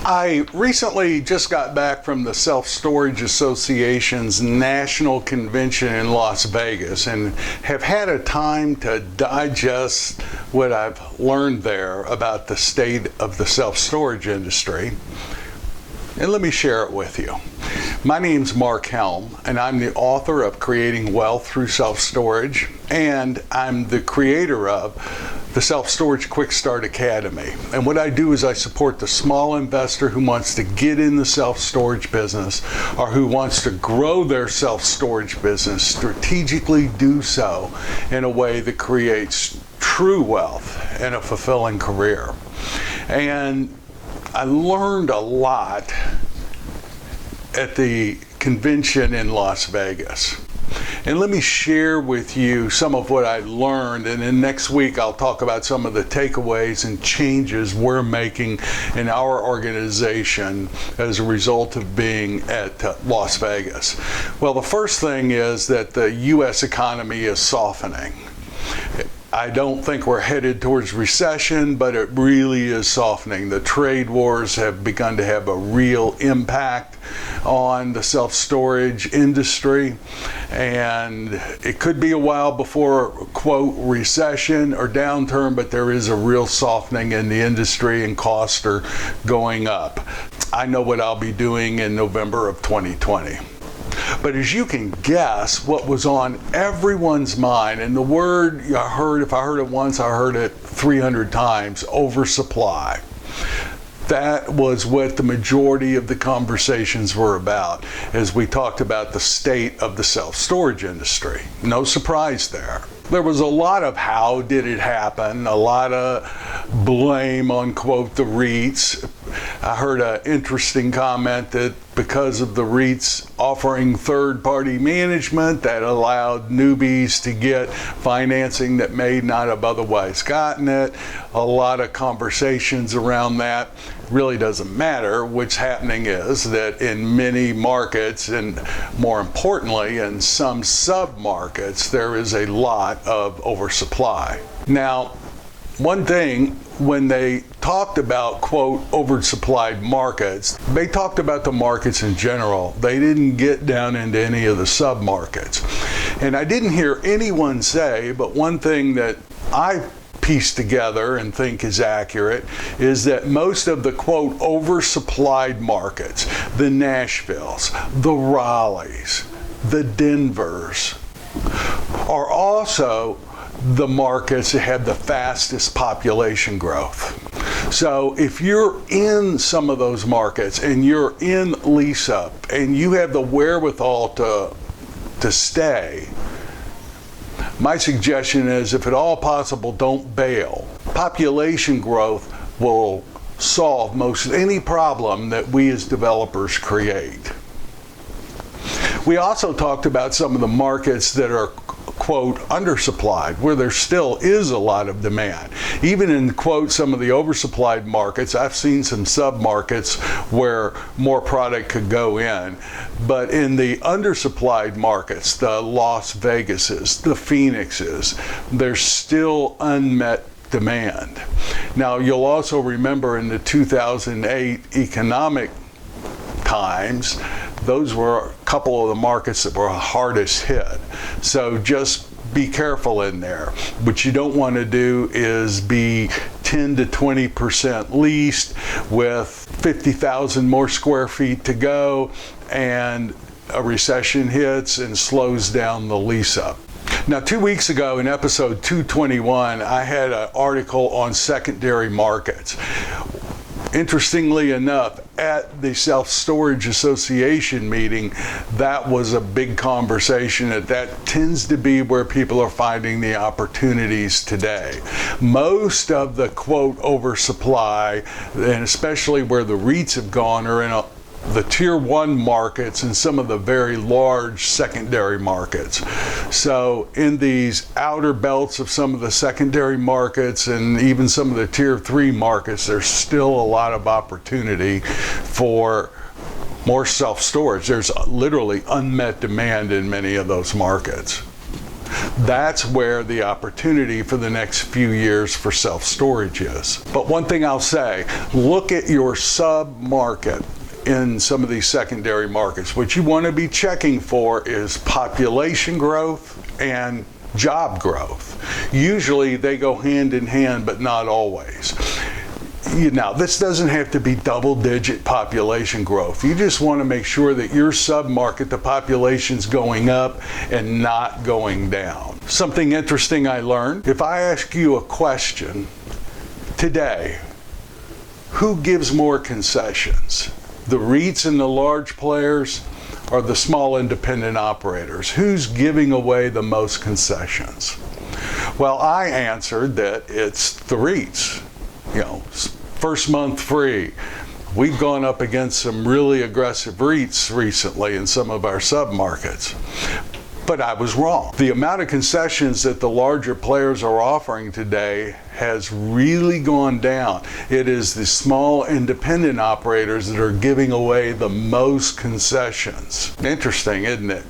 I recently just got back from the Self-Storage Association's national convention in Las Vegas and have had a time to digest what I've learned there about the state of the self-storage industry. And let me share it with you. My name's Mark Helm, and I'm the author of Creating Wealth Through Self-Storage, and I'm the creator of the Self-Storage Quick Start Academy. And what I do is I support the small investor who wants to get in the self-storage business or who wants to grow their self-storage business, strategically do so in a way that creates true wealth and a fulfilling career. And I learned a lot at the convention in Las Vegas. And let me share with you some of what I learned, and then next week I'll talk about some of the takeaways and changes we're making in our organization as a result of being at Las Vegas. Well, the first thing is that the U.S. economy is softening. I don't think we're headed towards recession, but it really is softening. The trade wars have begun to have a real impact on the self-storage industry, and it could be a while before, quote, recession or downturn, but there is a real softening in the industry and costs are going up. I know what I'll be doing in November of 2020. But as you can guess, what was on everyone's mind, and the word I heard, if I heard it once, I heard it 300 times, oversupply. That was what the majority of the conversations were about as we talked about the state of the self-storage industry. No surprise there. There was a lot of how did it happen, a lot of blame on, quote, the REITs. I heard an interesting comment that because of the REITs offering third-party management, that allowed newbies to get financing that may not have otherwise gotten it. A lot of conversations around that. Really doesn't matter. What's happening is that in many markets, and more importantly in some sub-markets, there is a lot of oversupply. Now, one thing, when they talked about, quote, oversupplied markets, they talked about the markets in general. They didn't get down into any of the sub-markets. And I didn't hear anyone say, but one thing that I piece together and think is accurate is that most of the, quote, oversupplied markets, the Nashvilles, the Raleighs, the Denvers, are also the markets that have the fastest population growth. So if you're in some of those markets and you're in lease up and you have the wherewithal to stay, my suggestion is, if at all possible, don't bail. Population growth will solve most any problem that we as developers create. We also talked about some of the markets that are, quote, undersupplied, where there still is a lot of demand. Even in, quote, some of the oversupplied markets, I've seen some sub-markets where more product could go in. But in the undersupplied markets, the Las Vegases, the Phoenixes, there's still unmet demand. Now, you'll also remember in the 2008 economic times, those were a couple of the markets that were hardest hit. So just be careful in there. What you don't want to do is be 10 to 20% leased with 50,000 more square feet to go, and a recession hits and slows down the lease up. Now, 2 weeks ago in episode 221, I had an article on secondary markets. Interestingly enough, at the Self-Storage Association meeting, that was a big conversation. That tends to be where people are finding the opportunities today. Most of the, quote, oversupply, and especially where the REITs have gone, are in the tier 1 markets and some of the very large secondary markets. So in these outer belts of some of the secondary markets and even some of the tier 3 markets, there's still a lot of opportunity for more self-storage. There's literally unmet demand in many of those markets. That's where the opportunity for the next few years for self-storage is. But one thing I'll say, look at your sub-market in some of these secondary markets. What you want to be checking for is population growth and job growth. Usually they go hand in hand, but not always. Now, this doesn't have to be double-digit population growth. You just want to make sure that your sub-market, the population's going up and not going down. Something interesting I learned, if I ask you a question today, who gives more concessions? The REITs and the large players or the small independent operators? Who's giving away the most concessions? Well, I answered that it's the REITs. First month free. We've gone up against some really aggressive REITs recently in some of our submarkets. But I was wrong. The amount of concessions that the larger players are offering today has really gone down. It is the small independent operators that are giving away the most concessions. Interesting, isn't it?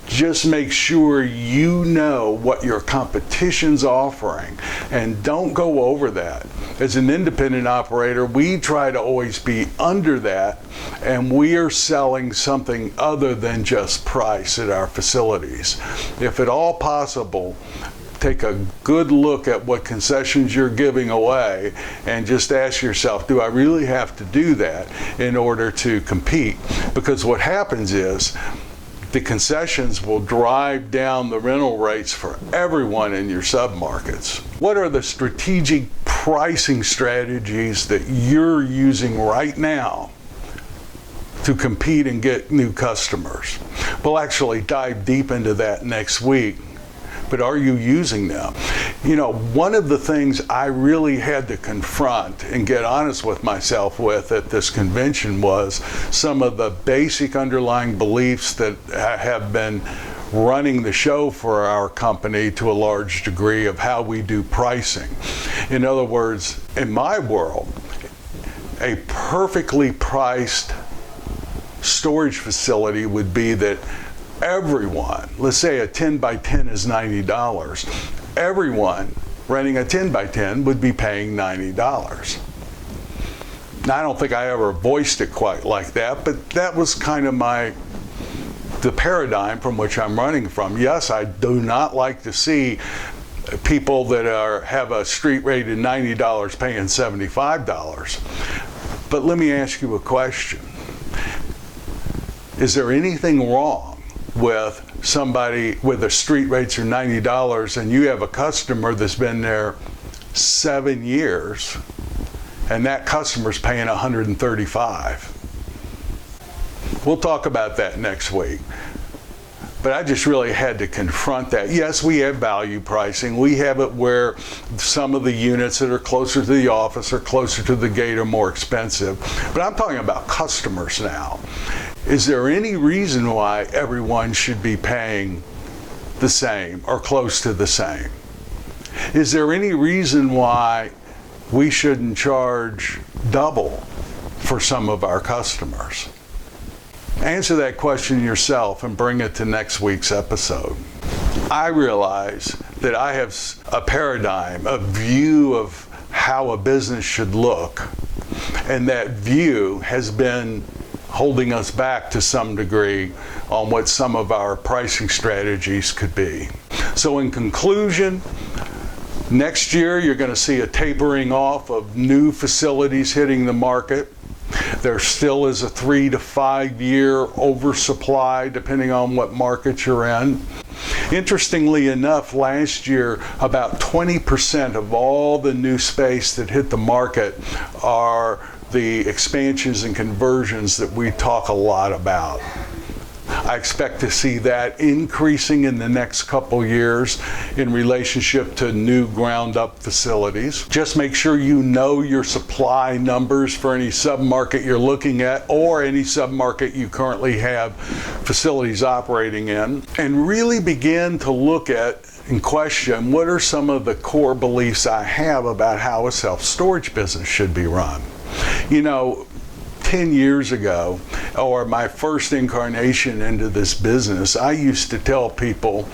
Just make sure you know what your competition's offering and don't go over that. As an independent operator, we try to always be under that, and we are selling something other than just price at our facilities. If at all possible, take a good look at what concessions you're giving away and just ask yourself, do I really have to do that in order to compete? Because what happens is, the concessions will drive down the rental rates for everyone in your submarkets. What are the strategic pricing strategies that you're using right now to compete and get new customers? We'll actually dive deep into that next week. But are you using them? One of the things I really had to confront and get honest with myself with at this convention was some of the basic underlying beliefs that have been running the show for our company to a large degree of how we do pricing. In other words, in my world, a perfectly priced storage facility would be that everyone, let's say a 10 by 10 is $90, everyone renting a 10 by 10 would be paying $90. Now, I don't think I ever voiced it quite like that, but that was kind of the paradigm from which I'm running from. Yes, I do not like to see people that have a street rate of $90 paying $75. But let me ask you a question. Is there anything wrong with somebody with a street rates are $90 and you have a customer that's been there 7 years and that customer's paying $135? We'll talk about that next week. But I just really had to confront that. Yes, we have value pricing. We have it where some of the units that are closer to the office or closer to the gate are more expensive. But I'm talking about customers now. Is there any reason why everyone should be paying the same or close to the same? Is there any reason why we shouldn't charge double for some of our customers? Answer that question yourself and bring it to next week's episode. I realize that I have a paradigm, a view of how a business should look, and that view has been holding us back to some degree on what some of our pricing strategies could be. So in conclusion, next year you're going to see a tapering off of new facilities hitting the market. There still is a 3 to 5 year oversupply depending on what market you're in. Interestingly enough, last year about 20% of all the new space that hit the market are the expansions and conversions that we talk a lot about. I expect to see that increasing in the next couple years in relationship to new ground-up facilities. Just make sure you know your supply numbers for any submarket you're looking at or any submarket you currently have facilities operating in, and really begin to look at and question what are some of the core beliefs I have about how a self-storage business should be run. 10 years ago, or my first incarnation into this business, I used to tell people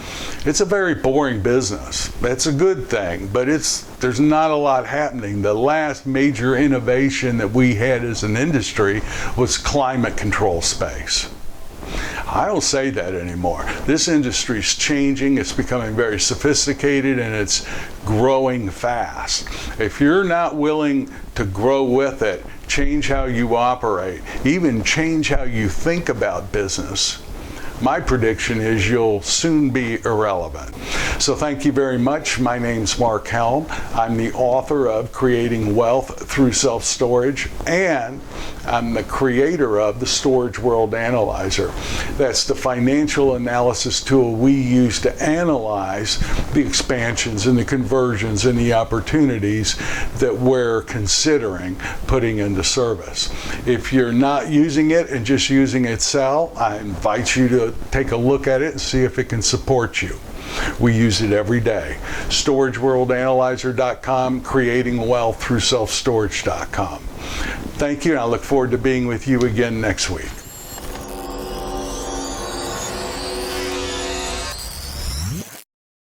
it's a very boring business. That's a good thing, but there's not a lot happening. The last major innovation that we had as an industry was climate control space. I don't say that anymore. This industry is changing, it's becoming very sophisticated, and it's growing fast. If you're not willing to grow with it, change how you operate, even change how you think about business, my prediction is you'll soon be irrelevant. So thank you very much. My name's Mark Helm. I'm the author of Creating Wealth Through Self-Storage, and I'm the creator of the Storage World Analyzer. That's the financial analysis tool we use to analyze the expansions and the conversions and the opportunities that we're considering putting into service. If you're not using it and just using Excel, I invite you to take a look at it and see if it can support you. We use it every day. StorageWorldAnalyzer.com, creating wealth through self-storage.com. Thank you, and I look forward to being with you again next week.